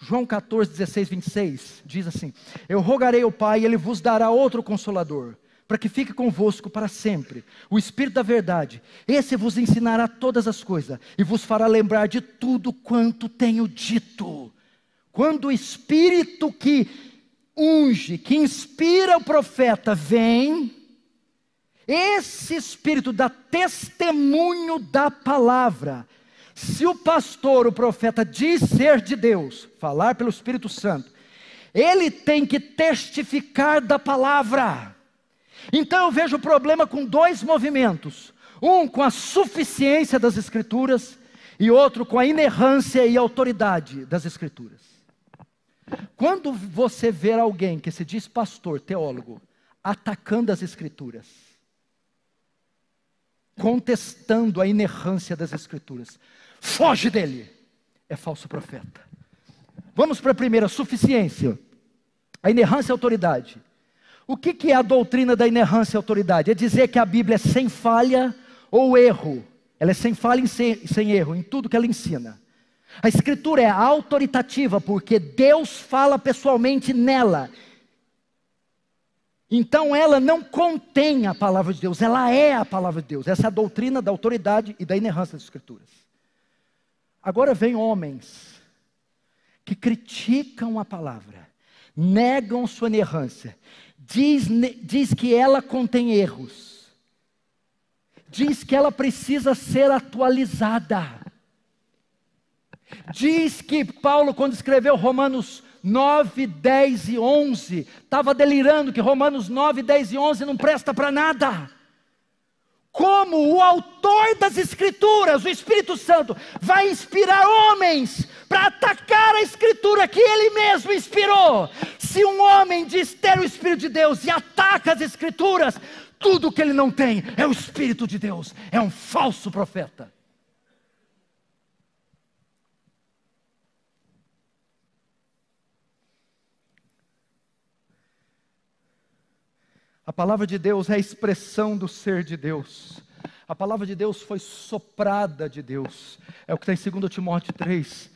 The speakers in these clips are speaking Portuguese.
João 14, 16, 26, diz assim: eu rogarei ao Pai, e Ele vos dará outro Consolador, para que fique convosco para sempre, o Espírito da verdade. Esse vos ensinará todas as coisas, e vos fará lembrar de tudo quanto tenho dito. Quando o Espírito que unge, que inspira o profeta vem, esse Espírito dá testemunho da palavra. Se o pastor, o profeta, diz ser de Deus, falar pelo Espírito Santo, ele tem que testificar da palavra. Então eu vejo o problema com dois movimentos: um com a suficiência das Escrituras, e outro com a inerrância e autoridade das Escrituras. Quando você vê alguém que se diz pastor, teólogo, atacando as Escrituras, contestando a inerrância das Escrituras, foge dele, é falso profeta. Vamos para a primeira, suficiência, a inerrância e a autoridade. O que é a doutrina da inerrância e autoridade? É dizer que a Bíblia é sem falha ou erro. Ela é sem falha e sem erro em tudo que ela ensina. A Escritura é autoritativa, porque Deus fala pessoalmente nela. Então ela não contém a palavra de Deus, ela é a palavra de Deus. Essa é a doutrina da autoridade e da inerrância das Escrituras. Agora vem homens que criticam a palavra, negam sua inerrância, diz que ela contém erros, diz que ela precisa ser atualizada, diz que Paulo, quando escreveu Romanos 9, 10 e 11, estava delirando que Romanos 9, 10 e 11 não presta para nada. Como o autor das Escrituras, o Espírito Santo, vai inspirar homens para atacar a Escritura que ele mesmo inspirou? Se um homem diz ter o Espírito de Deus e ataca as Escrituras, tudo que ele não tem é o Espírito de Deus, é um falso profeta. A palavra de Deus é a expressão do ser de Deus. A palavra de Deus foi soprada de Deus. É o que está em 2 Timóteo 3.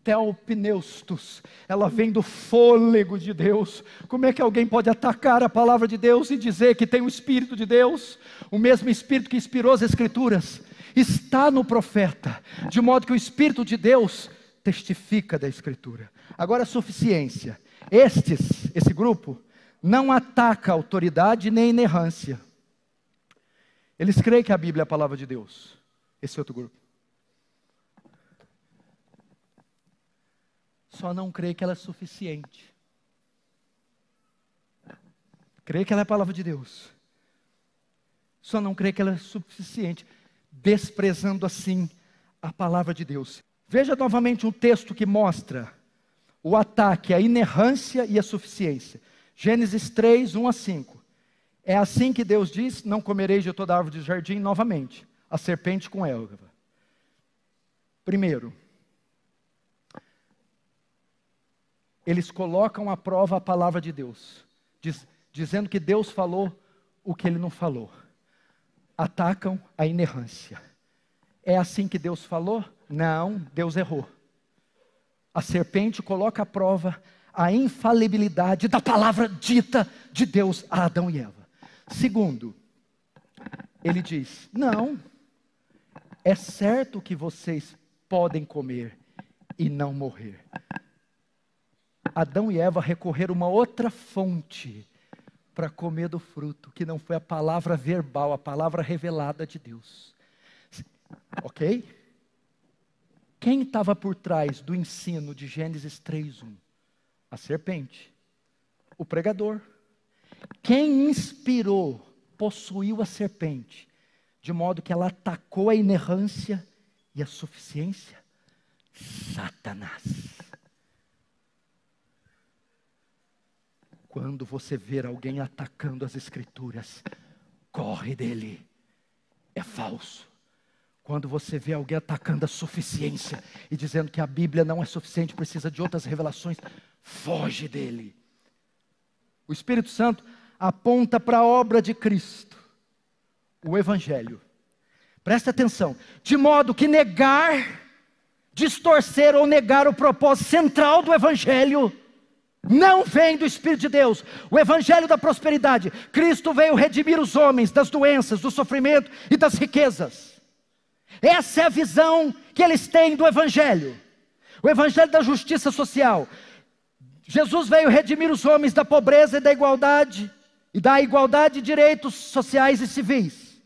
Theopneustos. Ela vem do fôlego de Deus. Como é que alguém pode atacar a palavra de Deus e dizer que tem o Espírito de Deus? O mesmo Espírito que inspirou as Escrituras está no profeta, de modo que o Espírito de Deus testifica da Escritura. Agora a suficiência. Esse grupo não ataca a autoridade nem a inerrância. Eles creem que a Bíblia é a palavra de Deus. Esse outro grupo. Só não crê que ela é suficiente. Crê que ela é a palavra de Deus. Só não crê que ela é suficiente, desprezando assim a palavra de Deus. Veja novamente um texto que mostra o ataque à inerrância e à suficiência. Gênesis 3, 1 a 5. É assim que Deus diz: não comereis de toda árvore do jardim. Novamente, a serpente com Eva. Primeiro, eles colocam à prova a palavra de Deus, dizendo que Deus falou o que ele não falou. Atacam a inerrância. É assim que Deus falou? Não, Deus errou. A serpente coloca à prova a infalibilidade da palavra dita de Deus a Adão e Eva. Segundo, ele diz: não, é certo que vocês podem comer e não morrer. Adão e Eva recorreram a uma outra fonte para comer do fruto, que não foi a palavra verbal, a palavra revelada de Deus. Ok? Quem estava por trás do ensino de Gênesis 3:1? A serpente, o pregador. Quem inspirou, possuiu a serpente, de modo que ela atacou a inerrância e a suficiência? Satanás. Quando você ver alguém atacando as Escrituras, corre dele, é falso. Quando você vê alguém atacando a suficiência e dizendo que a Bíblia não é suficiente, precisa de outras revelações, foge dele. O Espírito Santo aponta para a obra de Cristo, o Evangelho. Presta atenção. De modo que negar distorcer ou negar o propósito central do Evangelho, não vem do Espírito de Deus. O Evangelho da prosperidade, Cristo veio redimir os homens das doenças, do sofrimento e das riquezas. Essa é a visão que eles têm do Evangelho. O Evangelho da justiça social, Jesus veio redimir os homens da pobreza e da igualdade de direitos sociais e civis.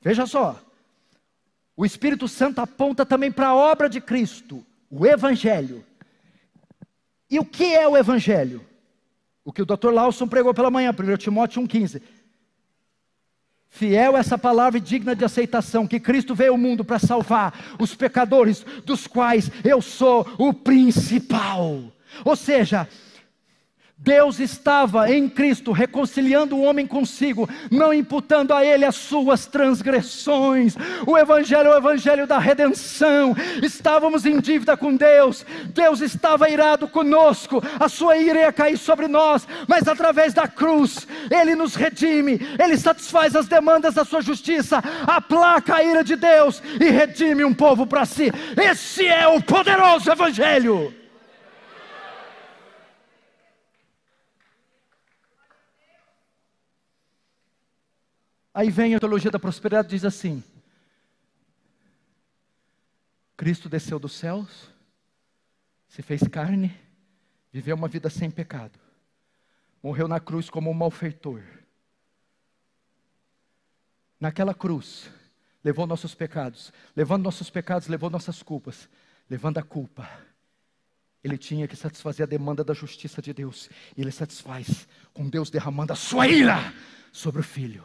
Veja só, o Espírito Santo aponta também para a obra de Cristo, o Evangelho. E o que é o Evangelho? O que o Dr. Lawson pregou pela manhã, 1 Timóteo 1,15. Fiel essa palavra e digna de aceitação, que Cristo veio ao mundo para salvar os pecadores, dos quais eu sou o principal. Ou seja, Deus estava em Cristo reconciliando o homem consigo, não imputando a ele as suas transgressões. O Evangelho é o Evangelho da redenção. Estávamos em dívida com Deus, Deus estava irado conosco, a sua ira ia cair sobre nós, mas através da cruz, Ele nos redime, Ele satisfaz as demandas da sua justiça, aplaca a ira de Deus e redime um povo para si. Esse é o poderoso Evangelho. Aí vem a teologia da prosperidade e diz assim: Cristo desceu dos céus, se fez carne, viveu uma vida sem pecado, morreu na cruz como um malfeitor. Naquela cruz, levou nossos pecados, levando nossos pecados, levou nossas culpas, levando a culpa. Ele tinha que satisfazer a demanda da justiça de Deus, e Ele satisfaz com Deus derramando a sua ira sobre o Filho.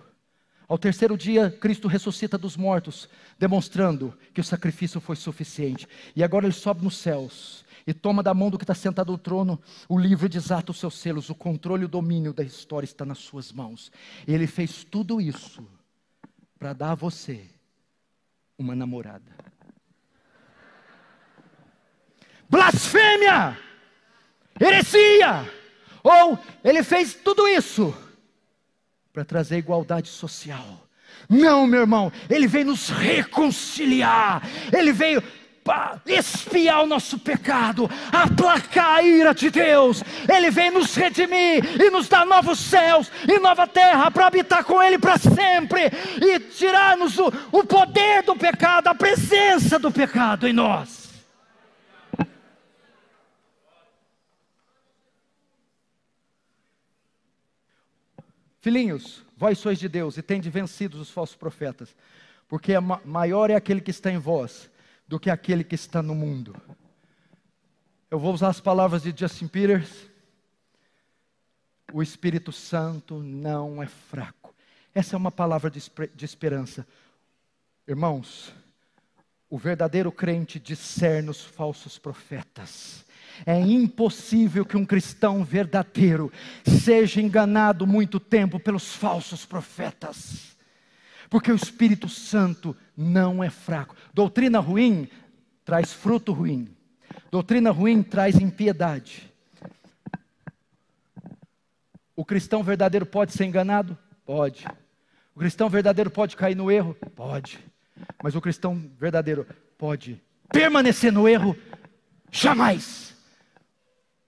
Ao terceiro dia, Cristo ressuscita dos mortos, demonstrando que o sacrifício foi suficiente. E agora Ele sobe nos céus e toma da mão do que está sentado no trono o livro e desata os seus selos. O controle e o domínio da história está nas suas mãos. Ele fez tudo isso para dar a você uma namorada. Blasfêmia! Heresia! Ou Ele fez tudo isso para trazer igualdade social. Não, meu irmão, Ele veio nos reconciliar, Ele veio para expiar o nosso pecado, aplacar a ira de Deus. Ele veio nos redimir e nos dar novos céus e nova terra para habitar com Ele para sempre e tirar-nos o poder do pecado, a presença do pecado em nós. Filhinhos, vós sois de Deus e tendes vencido os falsos profetas, porque maior é aquele que está em vós do que aquele que está no mundo. Eu vou usar as palavras de Justin Peters: o Espírito Santo não é fraco. Essa é uma palavra de esperança. Irmãos, o verdadeiro crente discerne os falsos profetas. É impossível que um cristão verdadeiro seja enganado muito tempo pelos falsos profetas, porque o Espírito Santo não é fraco. Doutrina ruim traz fruto ruim, doutrina ruim traz impiedade. O cristão verdadeiro pode ser enganado? Pode. O cristão verdadeiro pode cair no erro? Pode. Mas o cristão verdadeiro pode permanecer no erro? Jamais.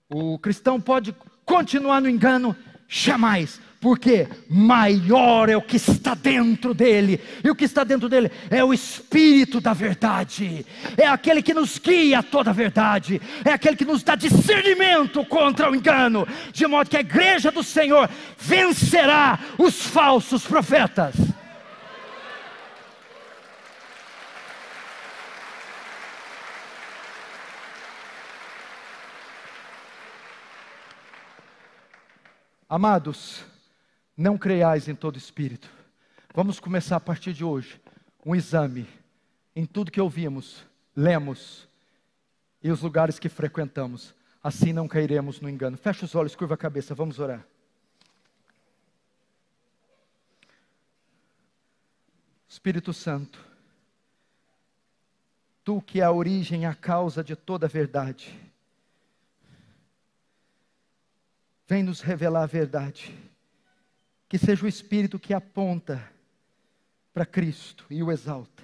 O cristão pode continuar no engano? Jamais. Porque maior é o que está dentro dele. E o que está dentro dele é o Espírito da verdade. É aquele que nos guia a toda a verdade. É aquele que nos dá discernimento contra o engano. De modo que a igreja do Senhor vencerá os falsos profetas. Amados, não creiais em todo espírito. Vamos começar a partir de hoje um exame em tudo que ouvimos, lemos e os lugares que frequentamos. Assim não cairemos no engano. Fecha os olhos, curva a cabeça, vamos orar. Espírito Santo, Tu que é a origem e a causa de toda a verdade, vem nos revelar a verdade. Que seja o Espírito que aponta para Cristo e o exalta.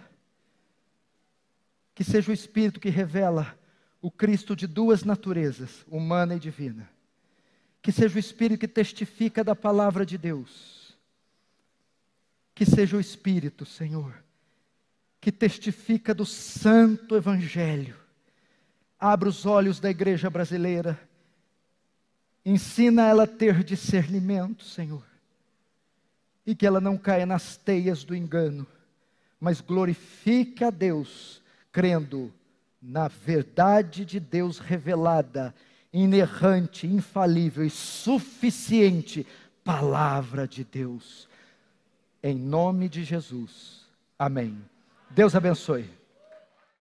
Que seja o Espírito que revela o Cristo de duas naturezas, humana e divina. Que seja o Espírito que testifica da palavra de Deus. Que seja o Espírito, Senhor, que testifica do santo Evangelho. Abra os olhos da igreja brasileira. Ensina ela a ter discernimento, Senhor. E que ela não caia nas teias do engano, mas glorifique a Deus, crendo na verdade de Deus revelada, inerrante, infalível e suficiente palavra de Deus. Em nome de Jesus. Amém. Deus abençoe.